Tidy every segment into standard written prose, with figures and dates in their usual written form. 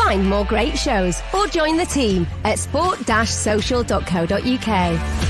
Find more great shows or join the team at sport-social.co.uk.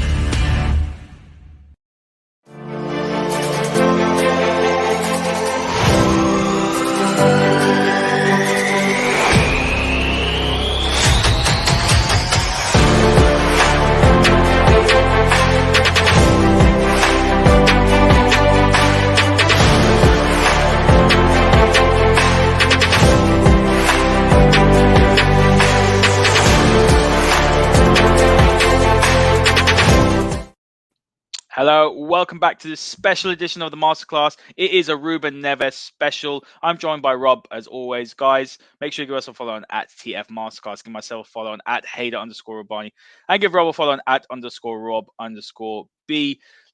Hello, welcome back to this special edition of the Masterclass. It is a Ruben Neves special. I'm joined by Rob, as always. Guys, make sure you give us a follow on at TF Masterclass. Give myself a follow on at Haider_Rubbani. And give Rob a follow on at _Rob_B.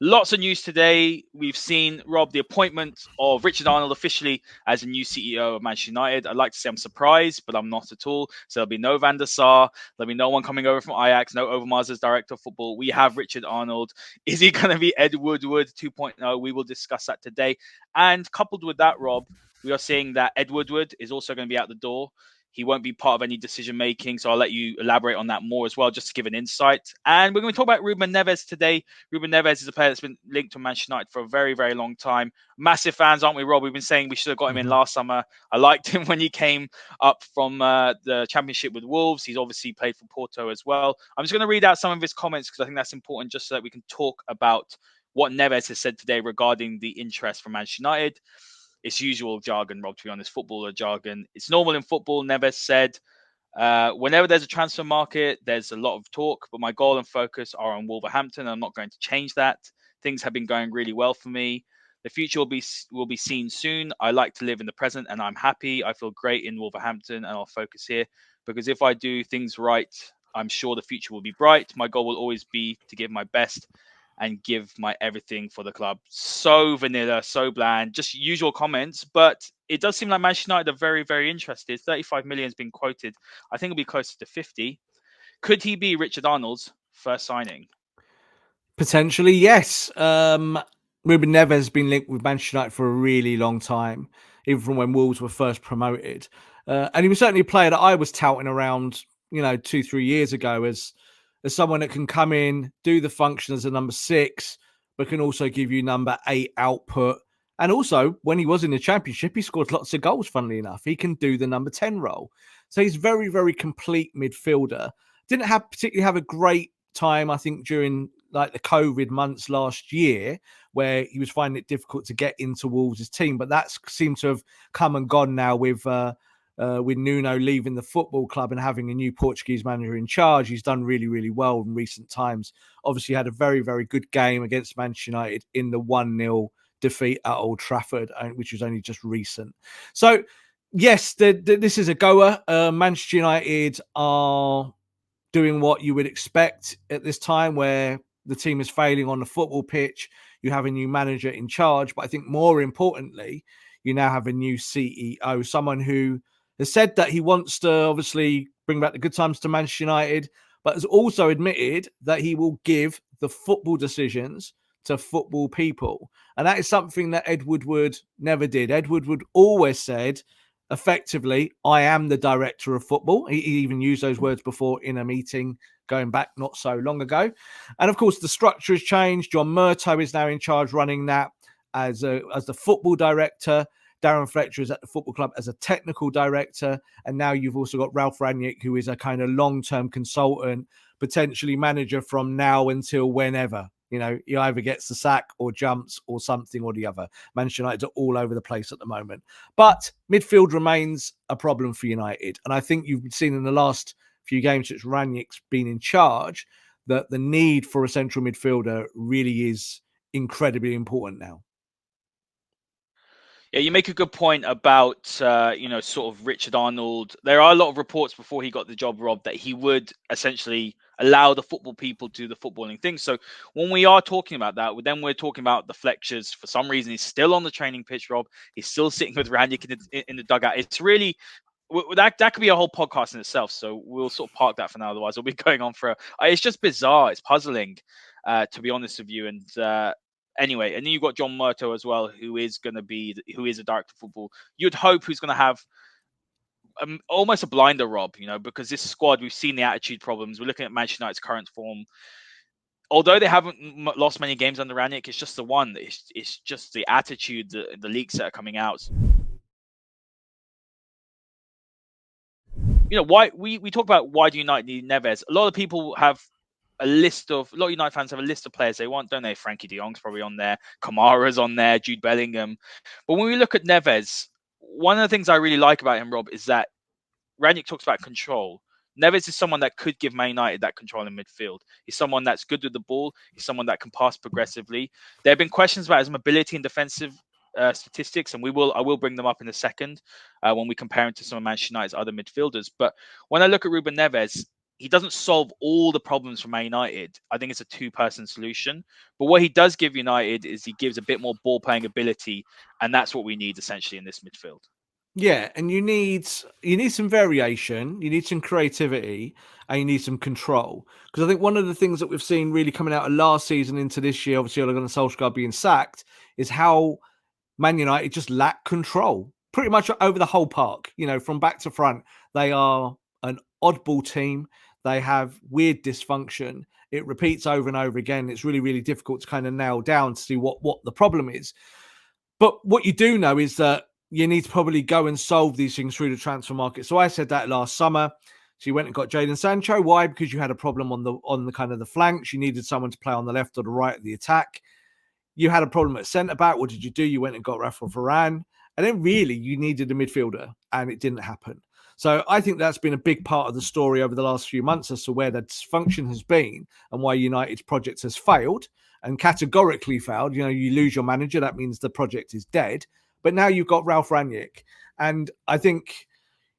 Lots of news today. We've seen, Rob, the appointment of Richard Arnold officially as the new CEO of Manchester United. I'd like to say I'm surprised, but I'm not at all. So there'll be no Van der Sar. There'll be no one coming over from Ajax. No Overmars as director of football. We have Richard Arnold. Is he going to be Ed Woodward 2.0? We will discuss that today. And coupled with that, Rob, we are seeing that Ed Woodward is also going to be out the door. He won't be part of any decision making, so I'll let you elaborate on that more as well, just to give an insight. And we're going to talk about Ruben Neves today. Ruben Neves is a player that's been linked to Manchester United for a very, very long time. Massive fans, aren't we, Rob? We've been saying we should have got him in last summer. I liked him when he came up from the Championship with Wolves. He's obviously played for Porto as well. I'm just going to read out some of his comments because I think that's important, just so that we can talk about what Neves has said today regarding the interest from Manchester United. It's usual jargon, Rob, to be honest, footballer jargon. It's normal in football, Neves said. Whenever there's a transfer market, there's a lot of talk, but my goal and focus are on Wolverhampton. I'm not going to change that. Things have been going really well for me. The future will be seen soon. I like to live in the present, and I'm happy. I feel great in Wolverhampton, and I'll focus here. Because if I do things right, I'm sure the future will be bright. My goal will always be to give my best and give my everything for the club. So vanilla, so bland, just usual comments. But it does seem like Manchester United are very, very interested. 35 million has been quoted. I think it'll be closer to 50. Could he be Richard Arnold's first signing? Potentially, yes. Ruben Neves has been linked with Manchester United for a really long time, even from when Wolves were first promoted. And he was certainly a player that I was touting around, 2-3 years ago as someone that can come in, do the function as a number 6, but can also give you number 8 output. And also, when he was in the Championship, he scored lots of goals, funnily enough. He can do the number 10 role. So he's very, very complete midfielder. Didn't particularly have a great time, I think, during like the COVID months last year, where he was finding it difficult to get into Wolves' team. But that seemed to have come and gone now with Nuno leaving the football club and having a new Portuguese manager in charge. He's done really, really well in recent times. Obviously had a very, very good game against Manchester United in the 1-0 defeat at Old Trafford, which was only just recent. So, yes, this is a goer. Manchester United are doing what you would expect at this time, where the team is failing on the football pitch. You have a new manager in charge, but I think more importantly, you now have a new CEO, someone who has said that he wants to obviously bring back the good times to Manchester United, but has also admitted that he will give the football decisions to football people. And that is something that Ed Woodward never did. Ed Woodward always said, effectively, I am the director of football. He even used those words before in a meeting going back not so long ago. And of course, the structure has changed. John Murtough is now in charge running that as the football director. Darren Fletcher is at the football club as a technical director. And now you've also got Ralph Rangnick, who is a kind of long-term consultant, potentially manager from now until whenever. He either gets the sack or jumps or something or the other. Manchester United are all over the place at the moment. But midfield remains a problem for United. And I think you've seen in the last few games since Rangnick's been in charge that the need for a central midfielder really is incredibly important now. Yeah, you make a good point about, sort of Richard Arnold. There are a lot of reports before he got the job, Rob, that he would essentially allow the football people to do the footballing thing. So when we are talking about that, then we're talking about the Fletchers. For some reason, he's still on the training pitch, Rob. He's still sitting with Rangnick in the dugout. It's really... That could be a whole podcast in itself. So we'll sort of park that for now. Otherwise, we'll be going on for... It's just bizarre. It's puzzling, to be honest with you. And... Anyway, and then you've got John Murtough as well, who is a director of football. You'd hope who's going to have almost a blinder, Rob, because this squad, we've seen the attitude problems. We're looking at Manchester United's current form. Although they haven't lost many games under Ranić, it's just the one. It's just the attitude, the leaks that are coming out. Why we talk about why do United need Neves? A lot of people have a lot of United fans have a list of players they want, don't they? Frankie de Jong's probably on there, Kamara's on there, Jude Bellingham. But when we look at Neves, one of the things I really like about him, Rob, is that Ranić talks about control. Neves is someone that could give Man United that control in midfield. He's someone that's good with the ball. He's someone that can pass progressively. There have been questions about his mobility and defensive statistics, and I will bring them up in a second when we compare him to some of Manchester United's other midfielders. But when I look at Ruben Neves, he doesn't solve all the problems for Man United. I think it's a two-person solution. But what he does give United is he gives a bit more ball-playing ability, and that's what we need essentially in this midfield. Yeah, and you need some variation, you need some creativity, and you need some control. Because I think one of the things that we've seen really coming out of last season into this year, obviously Ole Gunnar Solskjaer being sacked, is how Man United just lack control pretty much over the whole park. From back to front, they are an oddball team. They have weird dysfunction. It repeats over and over again. It's really, really difficult to kind of nail down to see what the problem is. But what you do know is that you need to probably go and solve these things through the transfer market. So I said that last summer. So you went and got Jadon Sancho. Why? Because you had a problem on the kind of the flanks. You needed someone to play on the left or the right of the attack. You had a problem at centre back. What did you do? You went and got Rafa Varane. And then really you needed a midfielder, and it didn't happen. So I think that's been a big part of the story over the last few months as to where the dysfunction has been and why United's project has failed and categorically failed. You lose your manager. That means the project is dead. But now you've got Ralf Rangnick. And I think,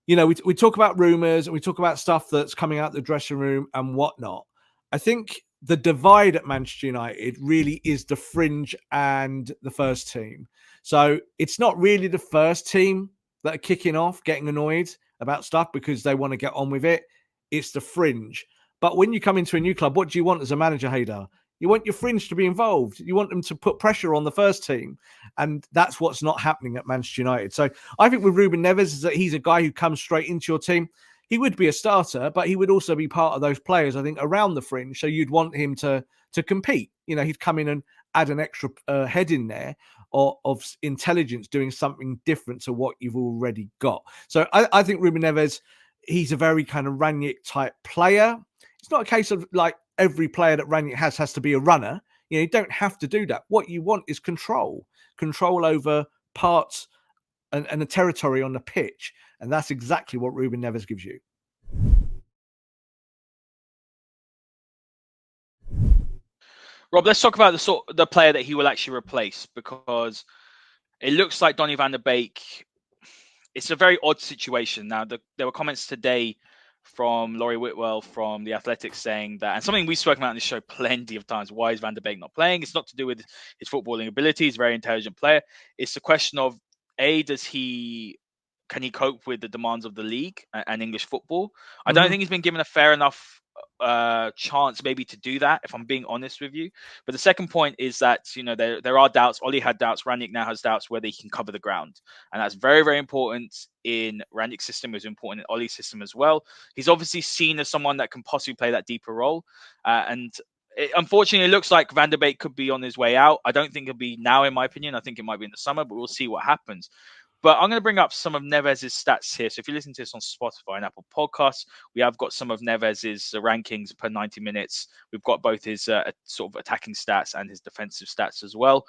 we talk about rumours and we talk about stuff that's coming out the dressing room and whatnot. I think the divide at Manchester United really is the fringe and the first team. So it's not really the first team that are kicking off, getting annoyed about stuff because they want to get on with it. It's the fringe. But when you come into a new club, what do you want as a manager, Haider? You want your fringe to be involved. You want them to put pressure on the first team. And that's what's not happening at Manchester United. So I think with Ruben Neves is that he's a guy who comes straight into your team. He would be a starter, but he would also be part of those players, I think, around the fringe. So you'd want him to compete. He'd come in and add an extra head in there of intelligence, doing something different to what you've already got. So I think Ruben Neves, he's a very kind of Ranić type player. It's not a case of like every player that Ranić has to be a runner. You don't have to do that. What you want is control over parts and the territory on the pitch. And that's exactly what Ruben Neves gives you. Rob, let's talk about the player that he will actually replace, because it looks like Donny van der Beek. It's a very odd situation. Now, there were comments today from Laurie Whitwell from The Athletic saying that, and something we've spoken about on this show plenty of times, why is Van der Beek not playing? It's not to do with his footballing ability. He's a very intelligent player. It's a question of, can he cope with the demands of the league and English football? I don't think he's been given a fair enough chance maybe to do that, if I'm being honest with you. But the second point is that there are doubts. Oli had doubts. Ranić now has doubts whether he can cover the ground, and that's very, very important in Ranić's system. It's important in Oli's system as well. He's obviously seen as someone that can possibly play that deeper role, unfortunately, it looks like Van der Beek could be on his way out. I don't think it'll be now, in my opinion. I think it might be in the summer, but we'll see what happens. But I'm going to bring up some of Neves' stats here. So if you listen to this on Spotify and Apple Podcasts, we have got some of Neves' rankings per 90 minutes. We've got both his sort of attacking stats and his defensive stats as well.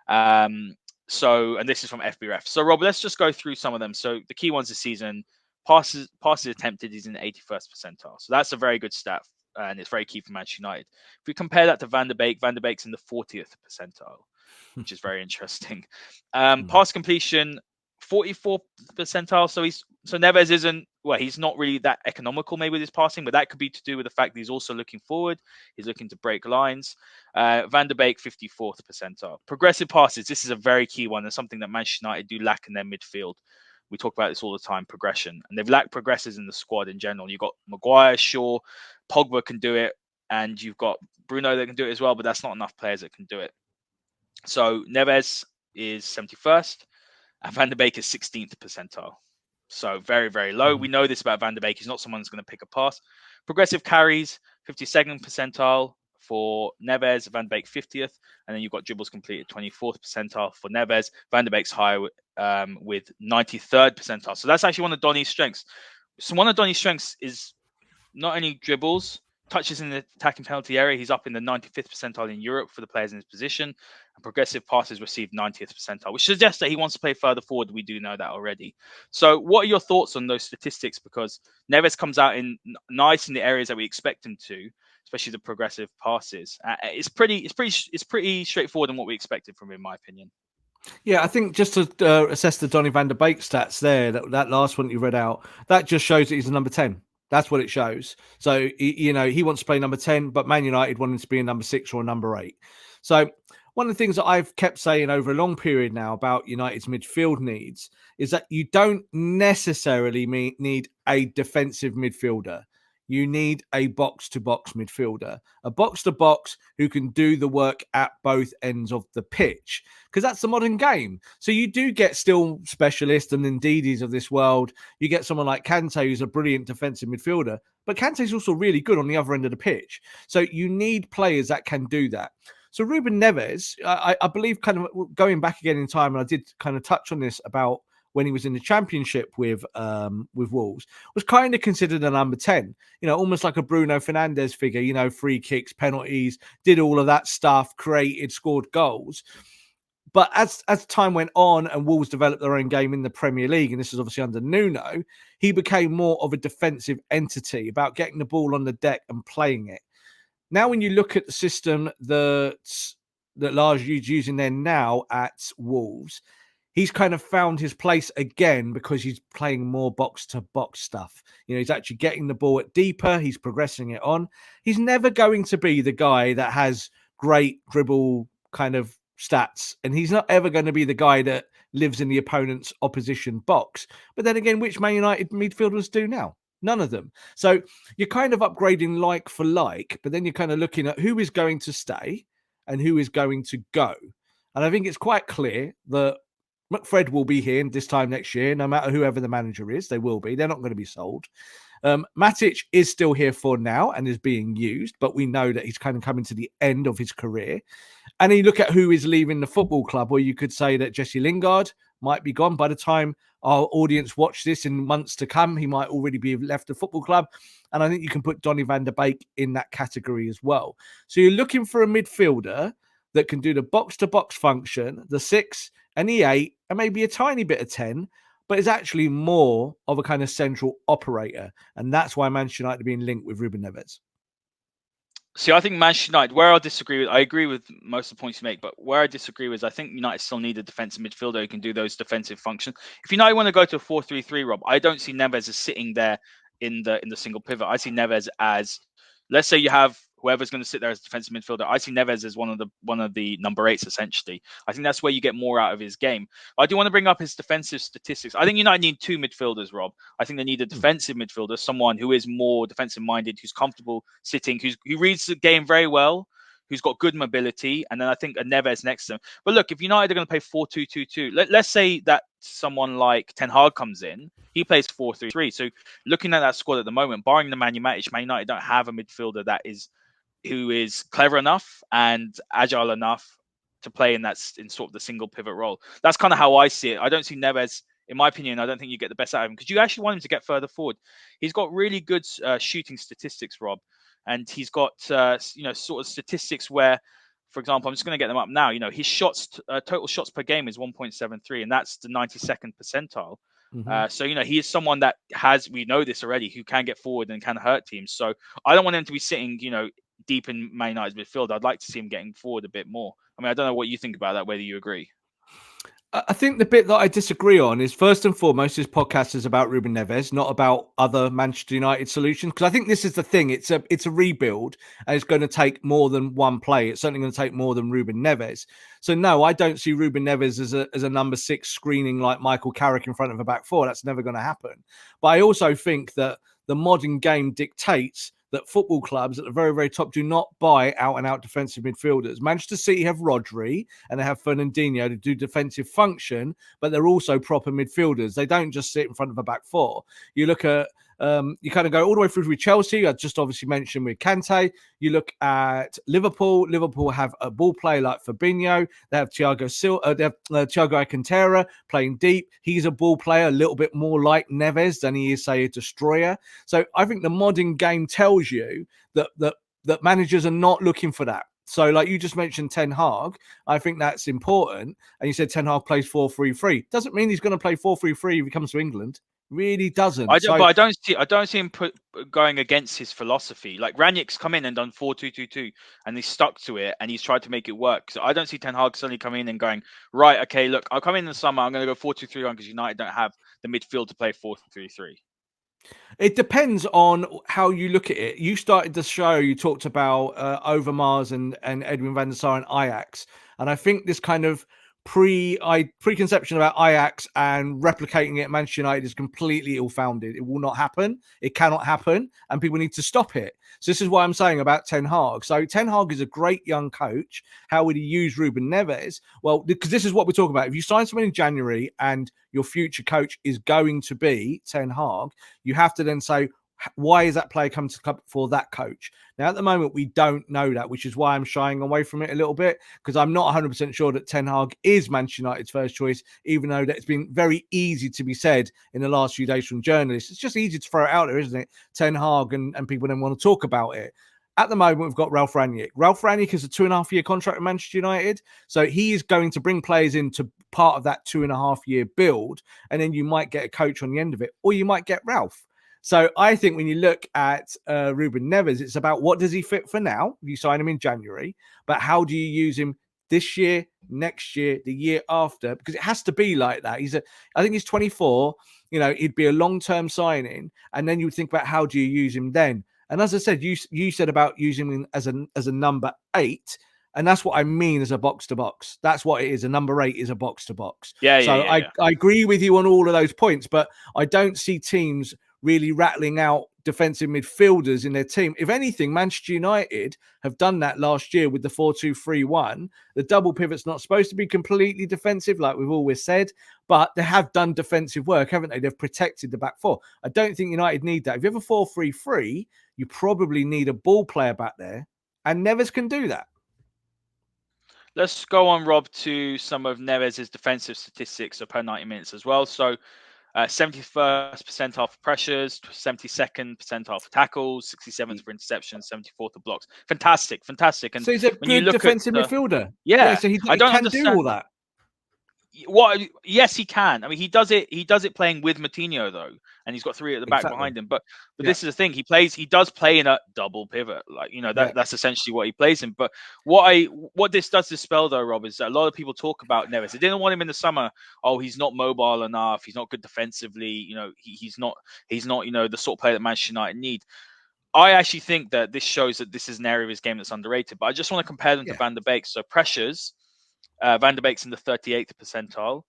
And this is from FBref. So Rob, let's just go through some of them. So the key ones this season: passes attempted, he's in the 81st percentile. So that's a very good stat, and it's very key for Manchester United. If we compare that to Van der Beek's in the 40th percentile, which is very interesting. Pass completion, 44th percentile. So Neves isn't, he's not really that economical maybe with his passing, but that could be to do with the fact that he's also looking forward. He's looking to break lines. Van der Beek, 54th percentile. Progressive passes, this is a very key one, and something that Manchester United do lack in their midfield. We talk about this all the time, progression. And they've lacked progressors in the squad in general. You've got Maguire, Shaw, Pogba can do it, and you've got Bruno that can do it as well, but that's not enough players that can do it. So Neves is 71st, and Van der Beek is 16th percentile. So very, very low. We know this about Van der Beek. He's not someone who's going to pick a pass. Progressive carries, 52nd percentile for Neves, Van der Beek 50th. And then you've got dribbles completed, 24th percentile for Neves. Van der Beek's higher with 93rd percentile. So that's actually one of Donny's strengths. So one of Donny's strengths is not only dribbles, touches in the attacking penalty area. He's up in the 95th percentile in Europe for the players in his position. And progressive passes received 90th percentile, which suggests that he wants to play further forward. We do know that already. So what are your thoughts on those statistics? Because Neves comes out in nice in the areas that we expect him to, especially the progressive passes. It's pretty straightforward in what we expected from him, in my opinion. Yeah, I think just to assess the Donny van der Beek stats there, that last one you read out, that just shows that he's a number 10. That's what it shows. So, he wants to play number 10, but Man United want him to be a number 6 or a number 8. So one of the things that I've kept saying over a long period now about United's midfield needs is that you don't necessarily need a defensive midfielder. You need a box-to-box midfielder, a box-to-box who can do the work at both ends of the pitch, because that's the modern game. So you do get still specialists and Ndidis of this world. You get someone like Kante, who's a brilliant defensive midfielder, but Kante's also really good on the other end of the pitch. So you need players that can do that. So Ruben Neves, I believe, kind of going back again in time, and I did kind of touch on this about when he was in the Championship with Wolves, was kind of considered a number 10, almost like a Bruno Fernandes figure, free kicks, penalties, did all of that stuff, created, scored goals. But as time went on and Wolves developed their own game in the Premier League, and this is obviously under Nuno, he became more of a defensive entity, about getting the ball on the deck and playing it. Now, when you look at the system that Lars is using there now at Wolves, he's kind of found his place again because he's playing more box-to-box stuff. He's actually getting the ball at deeper. He's progressing it on. He's never going to be the guy that has great dribble kind of stats, and he's not ever going to be the guy that lives in the opponent's opposition box. But then again, which Man United midfielders do now? None of them. So you're kind of upgrading like for like, but then you're kind of looking at who is going to stay and who is going to go. And I think it's quite clear that McFred will be here this time next year, no matter whoever the manager is. They will be. They're not going to be sold. Matic is still here for now and is being used, but we know that he's kind of coming to the end of his career. And you look at who is leaving the football club, or you could say that Jesse Lingard might be gone by the time our audience watch this in months to come. He might already be left the football club. And I think you can put Donny van der Beek in that category as well. So you're looking for a midfielder that can do the box-to-box function, the 6 and the 8, and maybe a tiny bit of 10, but is actually more of a kind of central operator. And that's why Manchester United are being linked with Ruben Neves. See, I think Manchester United, where I disagree with, I agree with most of the points you make, but where I disagree with is I think United still need a defensive midfielder who can do those defensive functions. If United want to go to a 4-3-3, Rob, I don't see Neves as sitting there in the single pivot. I see Neves as, let's say you have whoever's going to sit there as a defensive midfielder. I see Neves as one of the number 8s, essentially. I think that's where you get more out of his game. I do want to bring up his defensive statistics. I think United need 2 midfielders, Rob. I think they need a defensive midfielder, someone who is more defensive minded, who's comfortable sitting, who reads the game very well, who's got good mobility, and then I think a Neves next to him. But look, if United are going to play 4-2-2-2, let's say that someone like Ten Hag comes in, he plays 4-3-3. So looking at that squad at the moment, barring the Man United don't have a midfielder who is clever enough and agile enough to play in sort of the single pivot role. That's kind of how I see it. I don't see Neves, in my opinion, I don't think you get the best out of him because you actually want him to get further forward. He's got really good shooting statistics, Rob, and he's got sort of statistics where, for example, I'm just going to get them up now. His shots, total shots per game is 1.73, and that's the 92nd percentile. Mm-hmm. So he is someone that we know this already, who can get forward and can hurt teams. So I don't want him to be sitting, deep in Man United's midfield. I'd like to see him getting forward a bit more. I mean, I don't know what you think about that, whether you agree. I think the bit that I disagree on is, first and foremost, this podcast is about Ruben Neves, not about other Manchester United solutions. Because I think this is the thing. It's a rebuild, and it's going to take more than one play. It's certainly going to take more than Ruben Neves. So no, I don't see Ruben Neves as a number 6 screening like Michael Carrick in front of a back 4. That's never going to happen. But I also think that the modern game dictates that football clubs at the very, very top do not buy out-and-out defensive midfielders. Manchester City have Rodri and they have Fernandinho to do defensive function, but they're also proper midfielders. They don't just sit in front of a back four. You look at you kind of go all the way through with Chelsea. I just obviously mentioned with Kante. You look at Liverpool. Liverpool have a ball player like Fabinho. They have Thiago Alcantara playing deep. He's a ball player, a little bit more like Neves than he is, say, a destroyer. So I think the modern game tells you that managers are not looking for that. So, like you just mentioned, Ten Hag, I think that's important. And you said Ten Hag plays 4-3-3. Doesn't mean he's going to play 4-3-3 if he comes to England. Really doesn't. But I don't see him going against his philosophy. Like Ranić's come in and done 4-2-2-2, and he's stuck to it, and he's tried to make it work. So I don't see Ten Hag suddenly coming in and going, right, okay, look, I'll come in the summer, I'm going to go 4-2-3-1 because United don't have the midfield to play 4-3-3. It depends on how you look at it. You started the show, you talked about Overmars and Edwin van der Sar and Ajax, and I think this kind of preconception about Ajax and replicating it at Manchester United is completely ill-founded. It will not happen. It cannot happen, and people need to stop it. So this is why I'm saying about Ten Hag. So Ten Hag is a great young coach. How would he use Ruben Neves? Well, because this is what we're talking about. If you sign someone in January and your future coach is going to be Ten Hag, you have to then say, why is that player coming to the club for that coach? Now, at the moment, we don't know that, which is why I'm shying away from it a little bit, because I'm not 100% sure that Ten Hag is Manchester United's first choice, even though that's been very easy to be said in the last few days from journalists. It's just easy to throw it out there, isn't it? Ten Hag, and people then want to talk about it. At the moment, we've got Ralf Rangnick. Ralf Rangnick has a 2.5-year contract with Manchester United. So he is going to bring players into part of that 2.5-year build. And then you might get a coach on the end of it, or you might get Ralf. So I think when you look at Ruben Neves, it's about what does he fit for now? You sign him in January, but how do you use him this year, next year, the year after? Because it has to be like that. I think he's 24. You know, he'd be a long-term signing, and then you would think about how do you use him then? And as I said, you said about using him as a number 8. And that's what I mean as a box-to-box. That's what it is. A number 8 is a box-to-box. I agree with you on all of those points, but I don't see teams really rattling out defensive midfielders in their team. If anything, Manchester United have done that last year with the 4-2-3-1. The double pivot's not supposed to be completely defensive, like we've always said, but they have done defensive work, haven't they? They've protected the back four. I don't think United need that. If you have a 4-3-3, you probably need a ball player back there, and Neves can do that. Let's go on, Rob, to some of Neves' defensive statistics per 90 minutes as well. So 71st percentile for pressures, 72nd percentile for tackles, 67th for interceptions, 74th for blocks. Fantastic. And so he's a good defensive midfielder. Yeah, so he I don't can understand do all that. Yes, he can. I mean, he does it playing with Moutinho though, and he's got 3 at the back behind him. But this is the thing. He does play in a double pivot, like that's essentially what he plays in. But what this does dispel though, Rob, is that a lot of people talk about Neves. They didn't want him in the summer. Oh, he's not mobile enough. He's not good defensively. He's not the sort of player that Manchester United need. I actually think that this shows that this is an area of his game that's underrated. But I just want to compare them to Van der Beek. So pressures. Van der Beek's in the 38th percentile,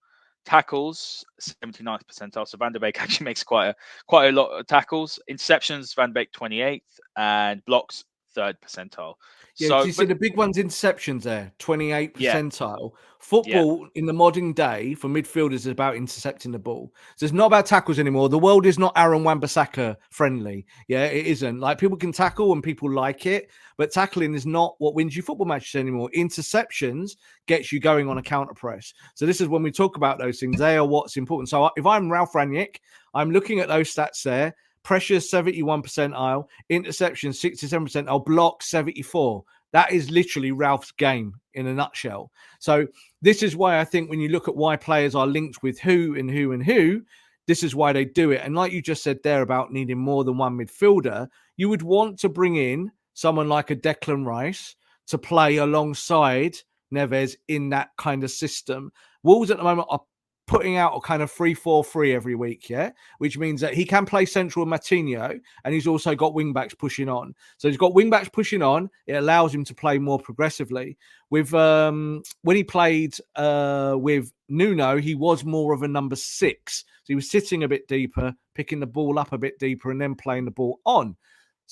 tackles 79th percentile. So Van der Beek actually makes quite a lot of tackles. Interceptions, Van der Beek 28th, and blocks 3rd percentile. Yeah, so you see the big one's interceptions there, 28th percentile. Football in the modern day for midfielders is about intercepting the ball. So it's not about tackles anymore. The world is not Aaron Wan-Bissaka friendly. Yeah, it isn't. Like, people can tackle and people like it, but tackling is not what wins you football matches anymore. Interceptions gets you going on a counter press. So this is when we talk about those things. They are what's important. So if I'm Ralf Rangnick, I'm looking at those stats there. Pressure 71 percentile, interception 67 percentile, block 74. That is literally Ralph's game in a nutshell. So this is why I think when you look at why players are linked with who, this is why they do it. And like you just said there about needing more than one midfielder, you would want to bring in someone like a Declan Rice to play alongside Neves in that kind of system. Wolves at the moment are putting out a kind of 3-4-3 every week, which means that he can play central with Moutinho, and he's also got wing-backs pushing on. So he's got wing-backs pushing on. It allows him to play more progressively. With when he played with Nuno, he was more of a number 6. So he was sitting a bit deeper, picking the ball up a bit deeper, and then playing the ball on.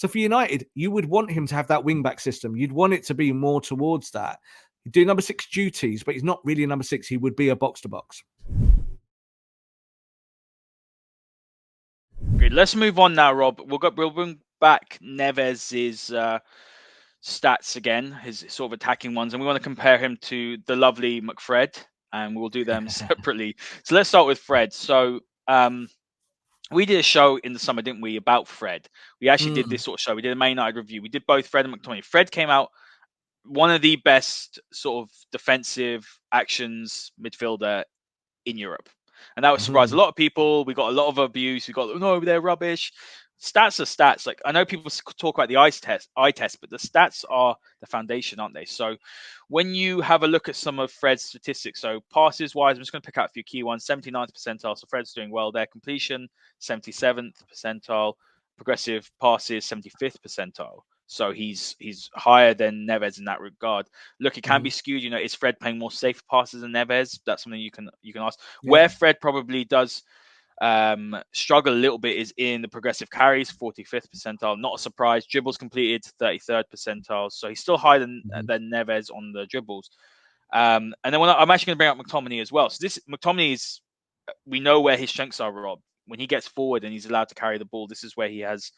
So for United, you would want him to have that wing back system. You'd want it to be more towards that. He'd do number 6 duties, but he's not really a number 6. He would be a box to box. Great. Let's move on now, Rob. We'll bring back Neves's stats again, his sort of attacking ones, and we want to compare him to the lovely McFred, and we'll do them separately. So let's start with Fred. So we did a show in the summer, didn't we, about Fred? We actually did this sort of show. We did a Man United review. We did both Fred and McTominay. Fred came out one of the best sort of defensive actions midfielder in Europe. And that would surprise a lot of people. We got a lot of abuse. We got, no, they're rubbish. Stats are stats. Like, I know people talk about the eye test, but the stats are the foundation, aren't they? So when you have a look at some of Fred's statistics, so passes wise, I'm just going to pick out a few key ones. 79th percentile, so Fred's doing well there. Completion, 77th percentile. Progressive passes, 75th percentile. So he's higher than Neves in that regard. Look, it can be skewed. You know, is Fred playing more safe passes than Neves? That's something you can ask. Yeah. Where Fred probably does struggle a little bit is in the progressive carries, 45th percentile. Not a surprise. Dribbles completed, 33rd percentile. So he's still higher than Neves on the dribbles. And then I'm actually going to bring up McTominay as well. So this McTominay is, we know where his strengths are, Rob. When he gets forward and he's allowed to carry the ball, this is where he has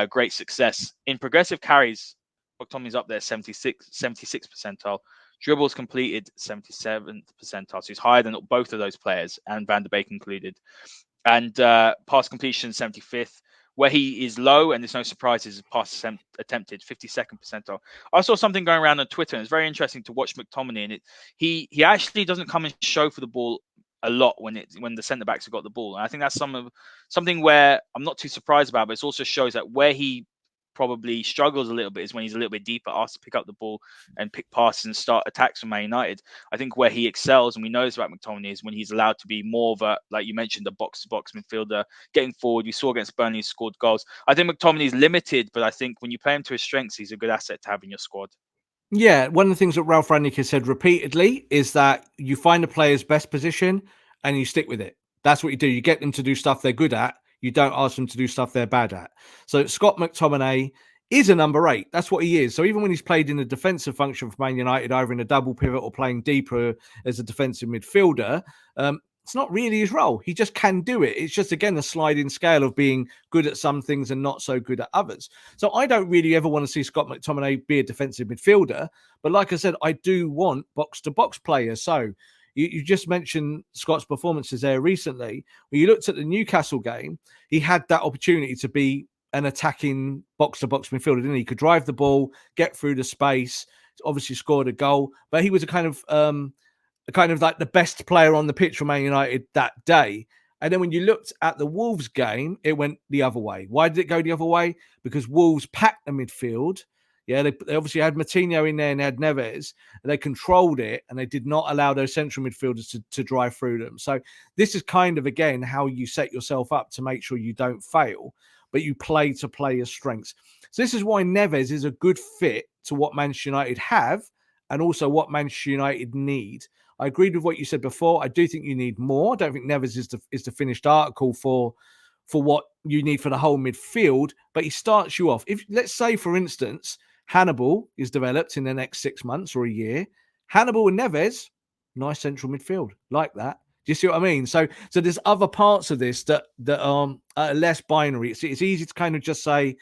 great success. In progressive carries, McTominay's up there, 76 percentile. Dribbles completed, 77th percentile. So he's higher than both of those players, and Van der Beek included. And pass completion, 75th. Where he is low, and there's no surprises, pass attempted, 52nd percentile. I saw something going around on Twitter, and it's very interesting to watch McTominay. And he actually doesn't come and show for the ball a lot when the centre backs have got the ball. And I think that's something where I'm not too surprised about, but it also shows that where he probably struggles a little bit is when he's a little bit deeper, asked to pick up the ball and pick passes and start attacks from Man United. I think where he excels, and we know this about McTominay, is when he's allowed to be more of a, like you mentioned, a box-to-box midfielder, getting forward. You saw against Burnley, he scored goals. I think McTominay is limited, but I think when you play him to his strengths, he's a good asset to have in your squad. Yeah, one of the things that Ralph Rangnick has said repeatedly is that you find a player's best position and you stick with it. That's what you do. You get them to do stuff they're good at. You don't ask them to do stuff they're bad at. So Scott McTominay is a number 8. That's what he is. So even when he's played in a defensive function for Man United, either in a double pivot or playing deeper as a defensive midfielder, it's not really his role. He just can do it. It's just, again, a sliding scale of being good at some things and not so good at others. So I don't really ever want to see Scott McTominay be a defensive midfielder. But like I said, I do want box-to-box players. So you just mentioned Scott's performances there recently. When you looked at the Newcastle game, he had that opportunity to be an attacking box-to-box midfielder, didn't he? He could drive the ball, get through the space, obviously scored a goal. But he was a kind of like the best player on the pitch for Man United that day. And then when you looked at the Wolves game, it went the other way. Why did it go the other way? Because Wolves packed the midfield. Yeah, they obviously had Moutinho in there and they had Neves. And they controlled it and they did not allow those central midfielders to drive through them. So this is kind of, again, how you set yourself up to make sure you don't fail, but you play to players' strengths. So this is why Neves is a good fit to what Manchester United have and also what Manchester United need. I agreed with what you said before. I do think you need more. I don't think Neves is the finished article for what you need for the whole midfield, but he starts you off. If, let's say, for instance, Hannibal is developed in the next 6 months or a year, Hannibal and Neves, nice central midfield, like that. Do you see what I mean? So there's other parts of this that are less binary. It's easy to kind of just say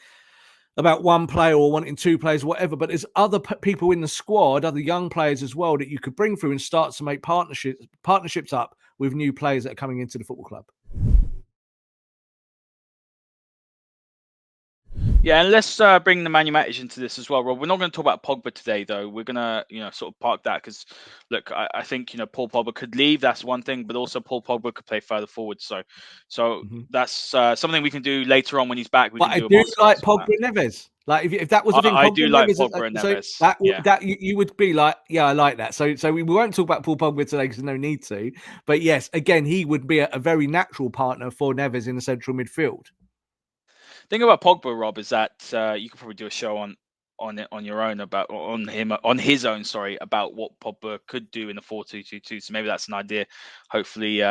about one player or wanting 2 players, whatever, but there's other people in the squad, other young players as well, that you could bring through and start to make partnerships up with new players that are coming into the football club. Yeah, and let's bring the Man United into this as well, Rob. We're not going to talk about Pogba today, though. We're going to, sort of park that because, look, I think, Paul Pogba could leave. That's one thing, but also Paul Pogba could play further forward. So that's something we can do later on when he's back. I do like Pogba and Neves. Like if that was the thing, I do like Pogba and Neves. So that you would be like, yeah, I like that. So we won't talk about Paul Pogba today because there's no need to. But yes, again, he would be a very natural partner for Neves in the central midfield. Thing about Pogba, Rob, is that you could probably do a show on your own about what Pogba could do in the 4-2-2-2. So maybe that's an idea. Hopefully,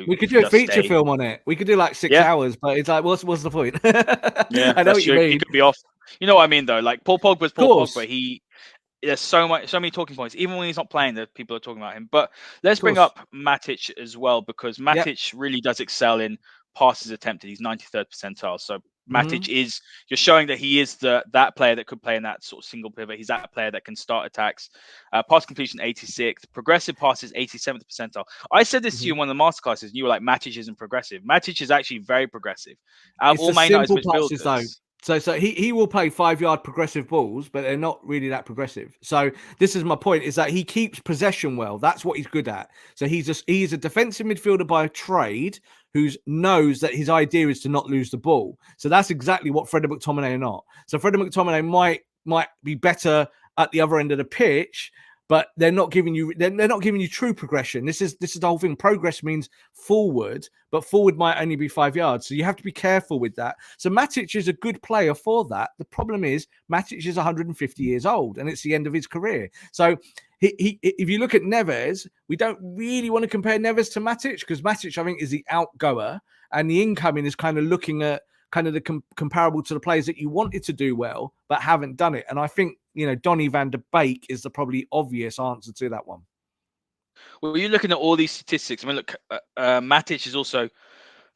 we could do a feature film on it. We could do like 6 hours, but it's like, what's the point? Yeah, I know what you mean. He could be off. You know what I mean, though. Like Paul Pogba's Of Paul course, Pogba. There's so many talking points. Even when he's not playing, that people are talking about him. But let's of bring course. up Matic as well, because Yep. Matic really does excel in passes attempted. He's 93rd percentile. So Hmm. Matic is, you're showing that he is that player that could play in that sort of single pivot. He's that player that can start attacks. Pass completion 86th, progressive passes 87th percentile. I said this to you in one of the masterclasses, and you were like, Matic isn't progressive. Matic is actually very progressive. Out of It's all the Man United's simple passes though. midfielders, So he will play 5-yard progressive balls, but they're not really that progressive. So this is my point: is that he keeps possession well. That's what he's good at. So he's a defensive midfielder by trade who knows that his idea is to not lose the ball. So that's exactly what Fred and McTominay are not. So Fred and McTominay might be better at the other end of the pitch, but they're not giving you true progression. This is the whole thing. Progress means forward, but forward might only be 5 yards. So you have to be careful with that. So Matic is a good player for that. The problem is Matic is 150 years old and it's the end of his career. So if you look at Neves, we don't really want to compare Neves to Matic because Matic, I think, is the outgoer and the incoming is kind of looking at kind of the comparable to the players that you wanted to do well but haven't done it. And I think, Donny van der Beek is the probably obvious answer to that one. well, you're looking at all these statistics. I mean, look, Matic is also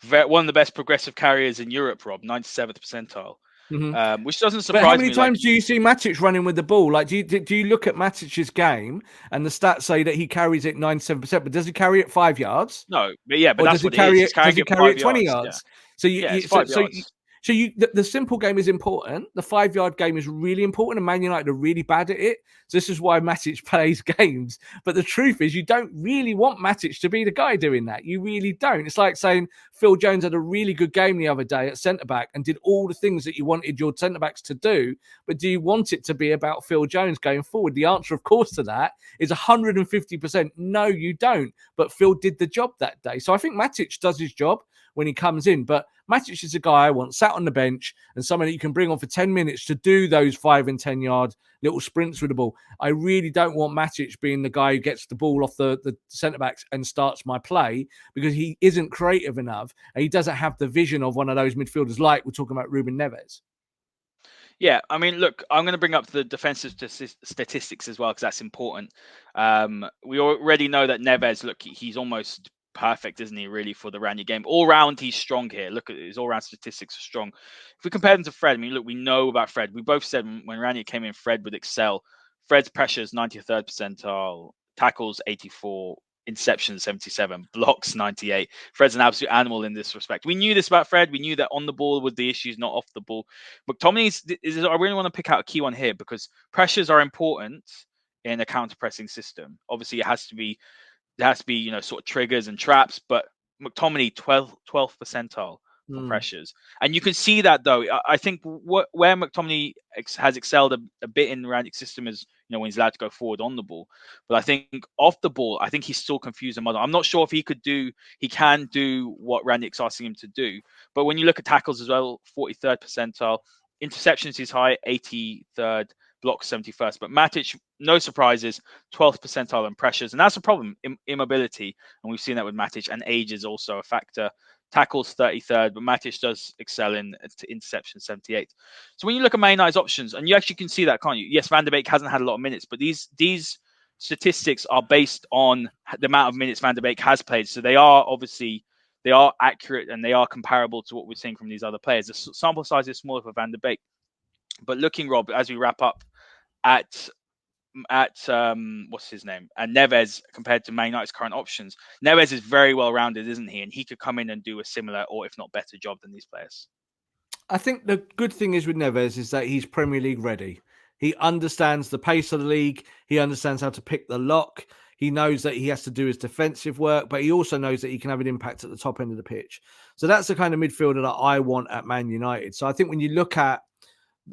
one of the best progressive carriers in Europe, Rob, 97th percentile, which doesn't But how surprise many me. Like, times do you see Matic running with the ball? Like, do you look at Matic's game and the stats say that he carries it 97%, but does he carry it 5 yards? no, but yeah, but Or that's what it is. He's does carrying he it carry five it 20 yards. Yeah, yards? So yeah, it's 5 yards. the simple game is important. The 5-yard game is really important, and Man United are really bad at it. So this is why Matic plays games. But the truth is, you don't really want Matic to be the guy doing that. You really don't. It's like saying Phil Jones had a really good game the other day at centre back and did all the things that you wanted your centre backs to do. But do you want it to be about Phil Jones going forward? The answer, of course, to that is 150%. No, you don't. But Phil did the job that day. So I think Matic does his job when he comes in. But Matic is a guy I want sat on the bench and someone that you can bring on for 10 minutes to do those 5 and 10 yard little sprints with the ball. I really don't want Matic being the guy who gets the ball off the centre backs and starts my play because he isn't creative enough and he doesn't have the vision of one of those midfielders like we're talking about Ruben Neves. Yeah, I mean, look, I'm going to bring up the defensive statistics as well because that's important. We already know that Neves, look, he's almost perfect, isn't he, really, for the Rania game? All round, he's strong here. Look at his all-round statistics are strong. If we compare them to Fred, I mean, look, we know about Fred. We both said when Rania came in, Fred would excel. Fred's pressure is 93rd percentile, tackles 84, interceptions 77, blocks 98. Fred's an absolute animal in this respect. We knew this about Fred. We knew that on the ball was the issues, not off the ball. McTominay I really want to pick out a key one here because pressures are important in a counter-pressing system. Obviously, it has to be, sort of triggers and traps, but McTominay 12th percentile for pressures. And you can see that, though. I think where McTominay has excelled a bit in the Randic system is, when he's allowed to go forward on the ball. But I think off the ball, I think he's still confused and muddled. I'm not sure if he can do what Randic's asking him to do. But when you look at tackles as well, 43rd percentile, interceptions is high, 83rd, blocks 71st. But Matic, no surprises, 12th percentile in pressures. And that's a problem, immobility. And we've seen that with Matic, and age is also a factor. Tackles 33rd, but Matic does excel in interception 78th. So when you look at Man United's options, and you actually can see that, can't you? Yes, Van der Beek hasn't had a lot of minutes, but these statistics are based on the amount of minutes Van der Beek has played. So they are accurate and they are comparable to what we're seeing from these other players. The sample size is smaller for Van der Beek. But looking, Rob, as we wrap up at what's his name, and Neves compared to Man United's current options, Neves is very well rounded, isn't he? And he could come in and do a similar, or if not better, job than these players. I think the good thing is with Neves is that he's Premier League ready. He understands the pace of the league. He understands how to pick the lock. He knows that he has to do his defensive work, but he also knows that he can have an impact at the top end of the pitch. So that's the kind of midfielder that I want at Man United. So I think when you look at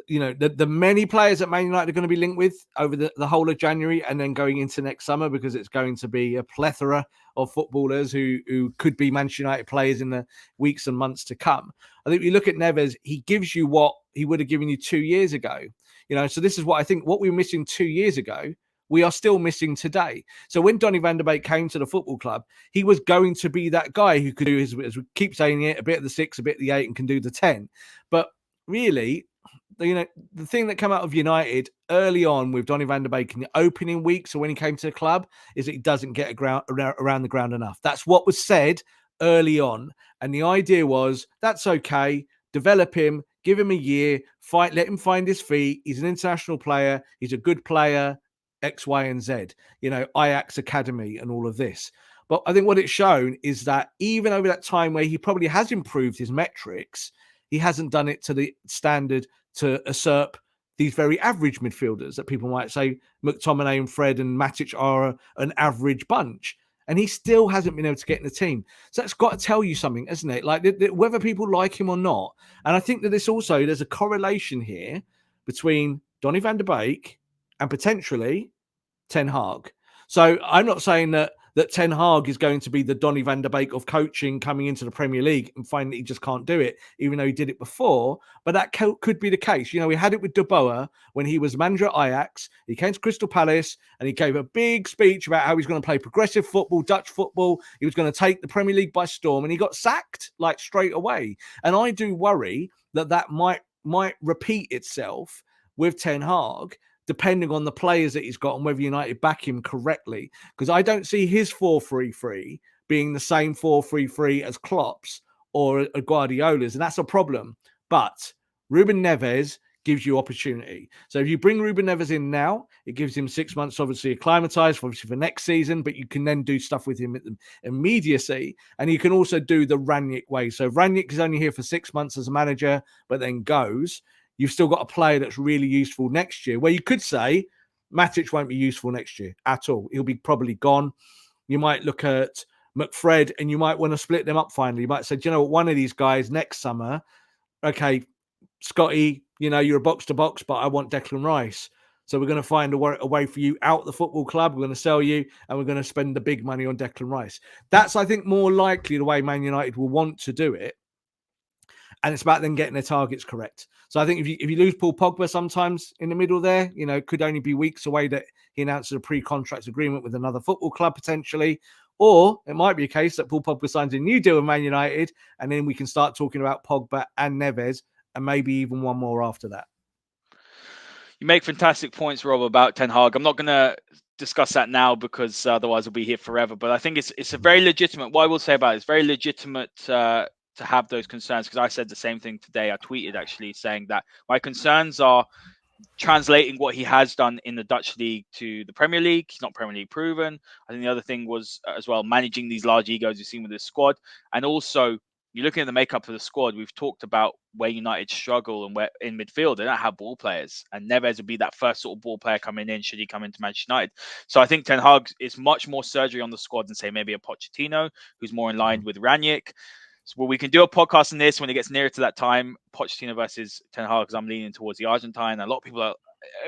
the many players that Man United are going to be linked with over the whole of January and then going into next summer, because it's going to be a plethora of footballers who could be Manchester United players in the weeks and months to come. I think if you look at Neves, he gives you what he would have given you 2 years ago. So this is what I think what we were missing 2 years ago, we are still missing today. So when Donny van der Beek came to the football club, he was going to be that guy who could do his, as we keep saying it, a bit of the 6, a bit of the 8, and can do the 10. But really, the thing that came out of United early on with Donny van de Beek in the opening week, so when he came to the club, is that he doesn't get around the ground enough. That's what was said early on. And the idea was, that's okay, develop him, give him a year, let him find his feet. He's an international player. He's a good player, X, Y, and Z, Ajax Academy and all of this. But I think what it's shown is that even over that time where he probably has improved his metrics, he hasn't done it to the standard to usurp these very average midfielders that people might say McTominay and Fred and Matic are an average bunch. And he still hasn't been able to get in the team. So that's got to tell you something, isn't it? Like whether people like him or not. And I think that there's a correlation here between Donny van de Beek and potentially Ten Hag. So I'm not saying that Ten Hag is going to be the Donny van de Beek of coaching coming into the Premier League and find that he just can't do it, even though he did it before. But that could be the case. We had it with De Boer when he was manager at Ajax. He came to Crystal Palace and he gave a big speech about how he's going to play progressive football, Dutch football. He was going to take the Premier League by storm, and he got sacked like straight away. And I do worry that might repeat itself with Ten Hag, depending on the players that he's got and whether United back him correctly. Because I don't see his 4-3-3 being the same 4-3-3 as Klopp's or Guardiola's, and that's a problem. But Ruben Neves gives you opportunity. So if you bring Ruben Neves in now, it gives him 6 months, obviously, acclimatized, obviously, for next season, but you can then do stuff with him at the immediacy, and you can also do the Rangnick way. So Rangnick is only here for 6 months as a manager, but then goes. You've still got a player that's really useful next year, where you could say Matic won't be useful next year at all. He'll be probably gone. You might look at McFred and you might want to split them up finally. You might say, do you know what, one of these guys next summer, okay, Scotty, you're a box to box, but I want Declan Rice. So we're going to find a way for you out the football club. We're going to sell you and we're going to spend the big money on Declan Rice. That's, I think, more likely the way Man United will want to do it. And it's about them getting their targets correct. So I think if you lose Paul Pogba sometimes in the middle there, it could only be weeks away that he announces a pre-contract agreement with another football club potentially. Or it might be a case that Paul Pogba signs a new deal with Man United, and then we can start talking about Pogba and Neves, and maybe even one more after that. You make fantastic points, Rob, about Ten Hag. I'm not going to discuss that now because otherwise we'll be here forever. But I think it's a very legitimate. What I will say about it, it's very legitimate to have those concerns, because I said the same thing today. I tweeted actually saying that my concerns are translating what he has done in the Dutch league to the Premier League. He's not Premier League proven. I think the other thing was as well managing these large egos you've seen with this squad, and also you're looking at the makeup of the squad. We've talked about where United struggle and where in midfield they don't have ball players, and Neves would be that first sort of ball player coming in should he come into Manchester United. So I think Ten Hag is much more surgery on the squad than say maybe a Pochettino, who's more in line with Rangnick. So we can do a podcast on this when it gets nearer to that time, Pochettino versus Ten Hag, because I'm leaning towards the Argentine. A lot of people are,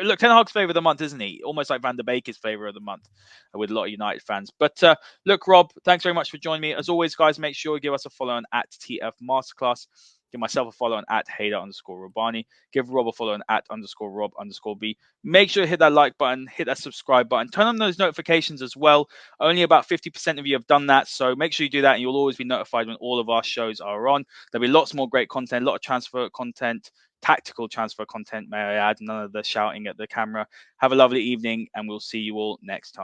look, Ten Hag's flavor of the month, isn't he? Almost like Van der Beek is flavor of the month with a lot of United fans. But look, Rob, thanks very much for joining me. As always, guys, make sure you give us a follow on at TF Masterclass. Give myself a follow on at Haider_Rubbani. Give Rob a follow on at _Rob_B. Make sure to hit that like button, hit that subscribe button, turn on those notifications as well. Only about 50% of you have done that. So make sure you do that and you'll always be notified when all of our shows are on. There'll be lots more great content, a lot of transfer content, tactical transfer content, may I add, none of the shouting at the camera. Have a lovely evening and we'll see you all next time.